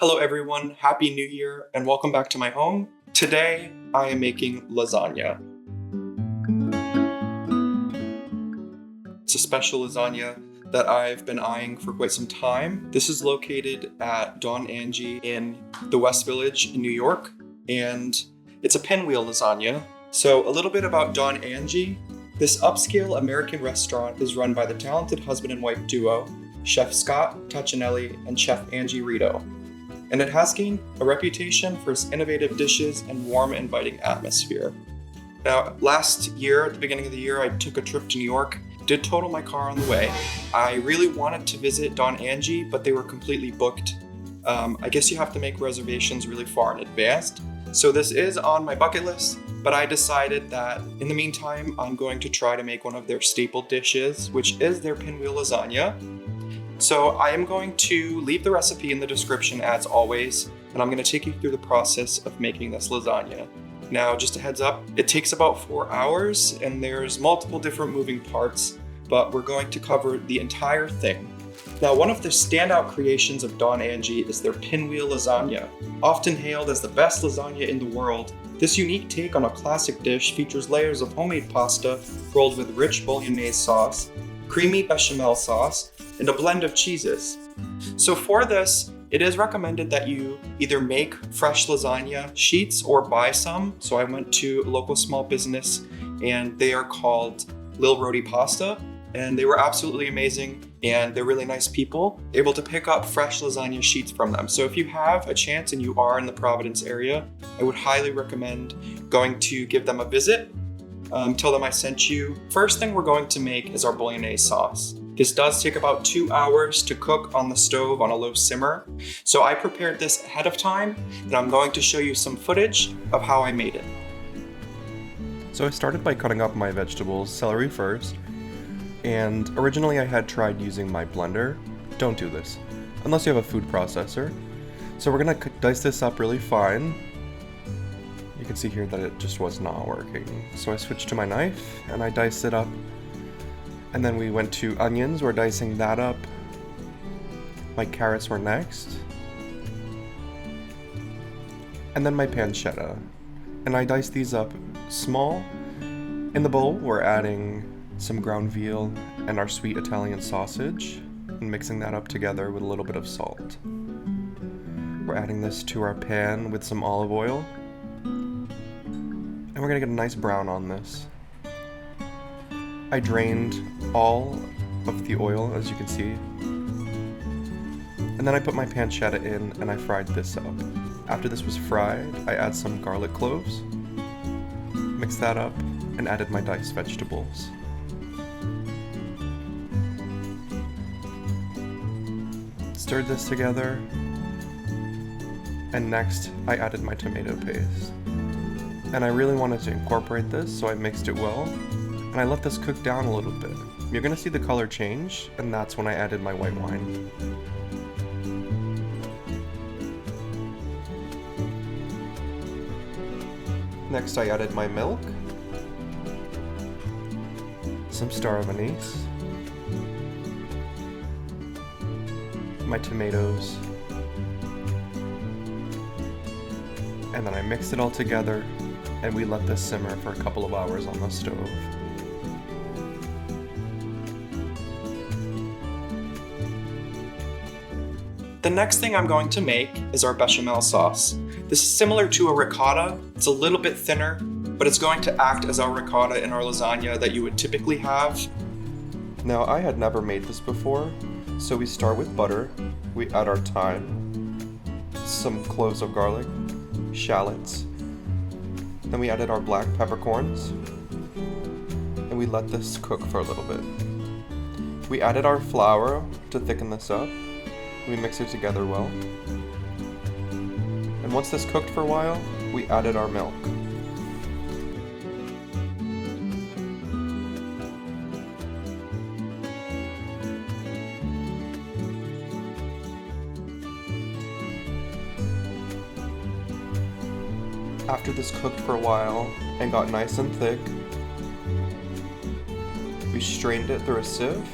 Hello everyone, Happy New Year, and welcome back to my home. Today, I am making lasagna. It's a special lasagna that I've been eyeing for quite some time. This is located at Don Angie in the West Village in New York, and it's a pinwheel lasagna. So a little bit about Don Angie. This upscale American restaurant is run by the talented husband and wife duo, Chef Scott Taccinelli and Chef Angie Rito. And it has gained a reputation for its innovative dishes and warm, inviting atmosphere. Now, last year, at the beginning of the year, I took a trip to New York, did total my car on the way. I really wanted to visit Don Angie, but they were completely booked. I guess you have to make reservations really far in advance. So this is on my bucket list, but I decided that in the meantime, I'm going to try to make one of their staple dishes, which is their pinwheel lasagna. So I am going to leave the recipe in the description as always, and I'm going to take you through the process of making this lasagna. Now, just a heads up, it takes about 4 hours and there's multiple different moving parts, but we're going to cover the entire thing. Now, one of the standout creations of Don Angie is their pinwheel lasagna. Often hailed as the best lasagna in the world, this unique take on a classic dish features layers of homemade pasta rolled with rich Bolognese sauce, creamy Béchamel sauce, and a blend of cheeses. So for this, it is recommended that you either make fresh lasagna sheets or buy some. So I went to a local small business and they are called Lil Roti Pasta, and they were absolutely amazing and they're really nice people, able to pick up fresh lasagna sheets from them. So if you have a chance and you are in the Providence area, I would highly recommend going to give them a visit. Tell them I sent you. First thing we're going to make is our Bolognese sauce. This does take about 2 hours to cook on the stove on a low simmer. So I prepared this ahead of time, and I'm going to show you some footage of how I made it. So I started by cutting up my vegetables, celery first, and originally I had tried using my blender. Don't do this, unless you have a food processor. So we're gonna dice this up really fine. You can see here that it just was not working. So I switched to my knife and I diced it up. And then we went to onions, we're dicing that up. My carrots were next. And then my pancetta. And I diced these up small. In the bowl, we're adding some ground veal and our sweet Italian sausage, and mixing that up together with a little bit of salt. We're adding this to our pan with some olive oil. And we're gonna get a nice brown on this. I drained all of the oil, as you can see. And then I put my pancetta in and I fried this up. After this was fried, I add some garlic cloves, mixed that up, and added my diced vegetables. Stirred this together, and next I added my tomato paste. And I really wanted to incorporate this, so I mixed it well, and I let this cook down a little bit. You're gonna see the color change, and that's when I added my white wine. Next I added my milk, some star anise, my tomatoes, and then I mixed it all together, and we let this simmer for a couple of hours on the stove. The next thing I'm going to make is our bechamel sauce. This is similar to a ricotta. It's a little bit thinner, but it's going to act as our ricotta in our lasagna that you would typically have. Now, I had never made this before, so we start with butter. We add our thyme, some cloves of garlic, shallots. Then we added our black peppercorns, and we let this cook for a little bit. We added our flour to thicken this up. We mix it together well. And once this cooked for a while, we added our milk. After this cooked for a while and got nice and thick, we strained it through a sieve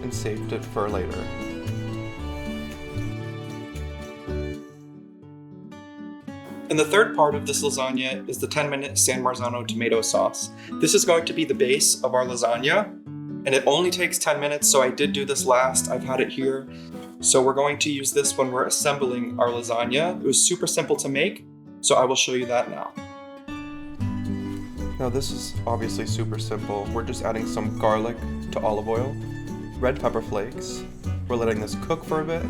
and saved it for later. And the third part of this lasagna is the 10-minute San Marzano tomato sauce. This is going to be the base of our lasagna, and it only takes 10 minutes, so I did do this last. I've had it here. So we're going to use this when we're assembling our lasagna. It was super simple to make, so I will show you that now. Now this is obviously super simple. We're just adding some garlic to olive oil, red pepper flakes. We're letting this cook for a bit,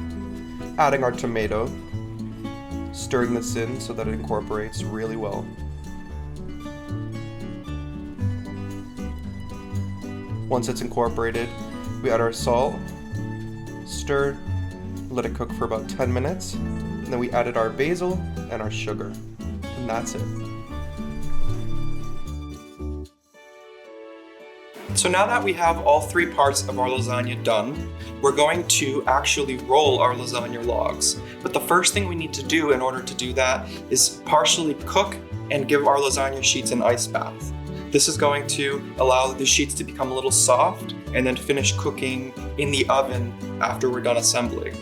adding our tomato, stirring this in so that it incorporates really well. Once it's incorporated, we add our salt, stir, let it cook for about 10 minutes, and then we added our basil and our sugar, and that's it. So now that we have all three parts of our lasagna done, we're going to actually roll our lasagna logs. But the first thing we need to do in order to do that is partially cook and give our lasagna sheets an ice bath. This is going to allow the sheets to become a little soft and then finish cooking in the oven after we're done assembling.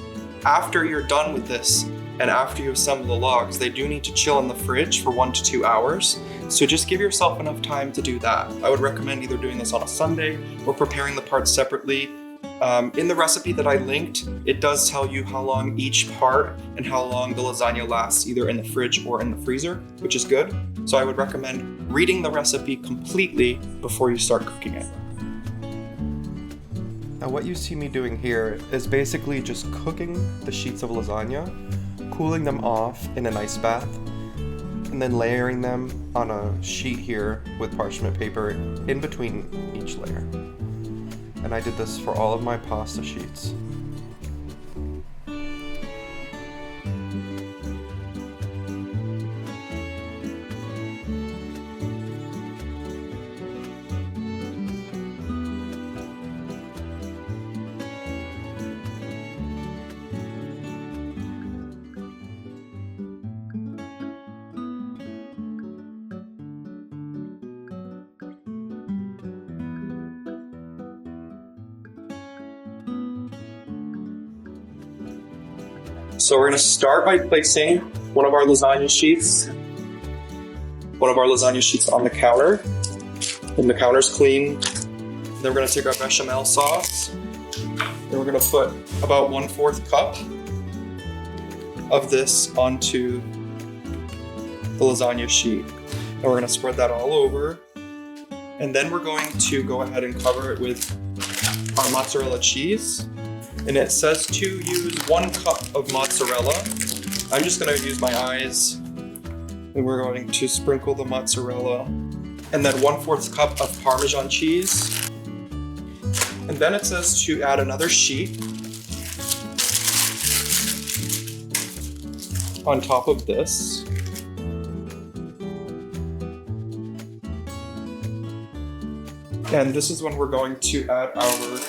After you're done with this and after you assemble the logs, they do need to chill in the fridge for 1 to 2 hours. So just give yourself enough time to do that. I would recommend either doing this on a Sunday or preparing the parts separately. In the recipe that I linked, it does tell you how long each part and how long the lasagna lasts either in the fridge or in the freezer, which is good. So I would recommend reading the recipe completely before you start cooking it. Now what you see me doing here is basically just cooking the sheets of lasagna, cooling them off in an ice bath, and then layering them on a sheet here with parchment paper in between each layer. And I did this for all of my pasta sheets. So we're going to start by placing one of our lasagna sheets on the counter. And the counter's clean. Then we're going to take our Béchamel sauce. Then we're going to put about 1/4 cup of this onto the lasagna sheet. And we're going to spread that all over. And then we're going to go ahead and cover it with our mozzarella cheese. And it says to use 1 cup of mozzarella. I'm just going to use my eyes. And we're going to sprinkle the mozzarella. And then 1/4 cup of Parmesan cheese. And then it says to add another sheet on top of this. And this is when we're going to add our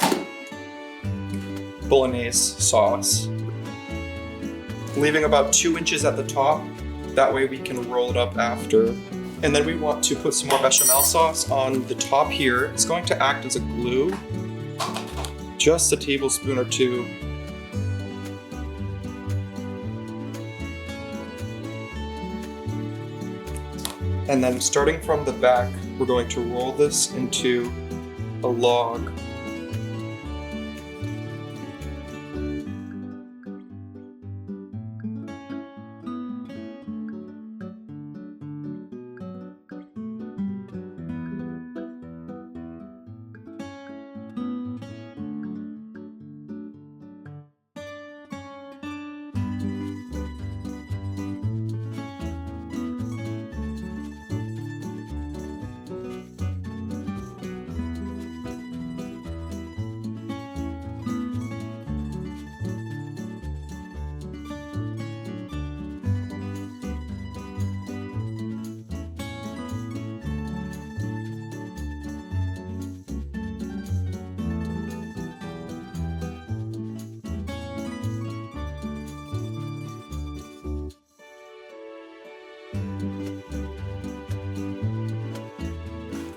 Bolognese sauce, leaving about 2 inches at the top. That way we can roll it up after. And then we want to put some more Béchamel sauce on the top here. It's going to act as a glue, just a tablespoon or 2. And then starting from the back, we're going to roll this into a log.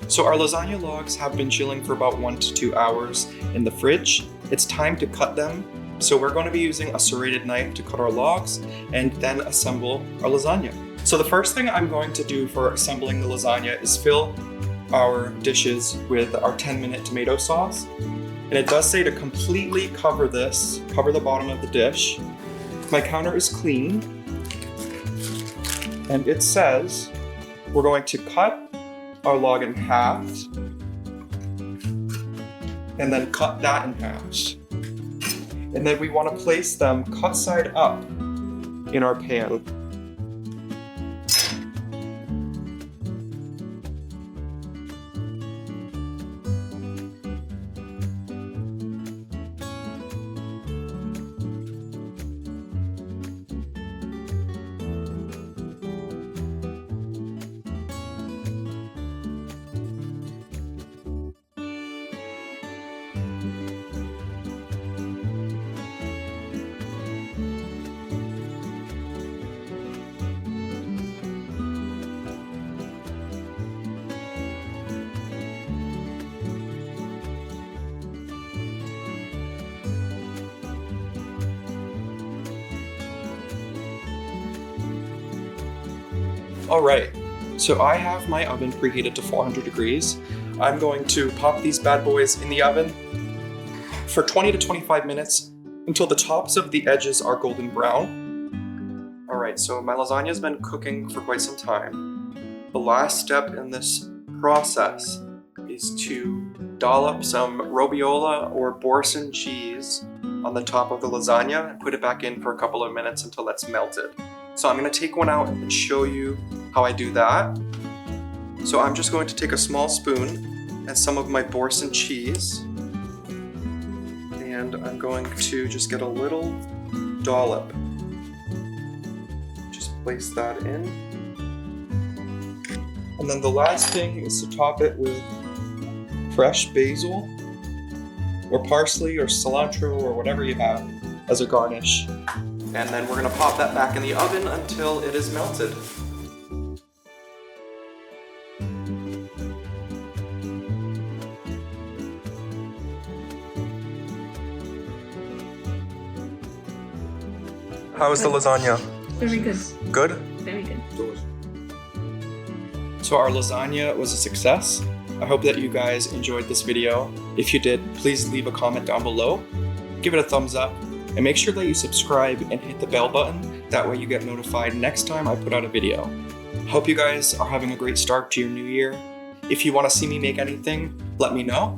So our lasagna logs have been chilling for about 1 to 2 hours in the fridge. It's time to cut them. So we're going to be using a serrated knife to cut our logs and then assemble our lasagna. So the first thing I'm going to do for assembling the lasagna is fill our dishes with our 10-minute tomato sauce. And it does say to completely cover the bottom of the dish. My counter is clean. And it says we're going to cut our log in half and then cut that in half. And then we want to place them cut side up in our pan. All right, so I have my oven preheated to 400 degrees. I'm going to pop these bad boys in the oven for 20 to 25 minutes until the tops of the edges are golden brown. All right, so my lasagna's been cooking for quite some time. The last step in this process is to dollop some robiola or Boursin cheese on the top of the lasagna and put it back in for a couple of minutes until it's melted. So I'm going to take one out and show you how I do that. So I'm just going to take a small spoon and some of my Boursin cheese, and I'm going to just get a little dollop. Just place that in. And then the last thing is to top it with fresh basil or parsley or cilantro or whatever you have as a garnish. And then we're going to pop that back in the oven until it is melted. How is the lasagna? Very good. Good? Very good. So our lasagna was a success. I hope that you guys enjoyed this video. If you did, please leave a comment down below. Give it a thumbs up. And make sure that you subscribe and hit the bell button. That way you get notified next time I put out a video. Hope you guys are having a great start to your new year. If you want to see me make anything, let me know.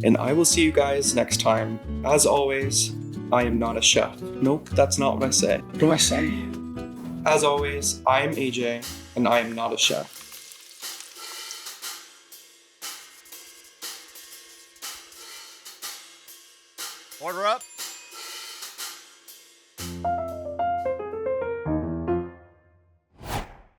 And I will see you guys next time. As always, I am not a chef. Nope, that's not what I say. What do I say? As always, I am AJ, and I am not a chef. Order up.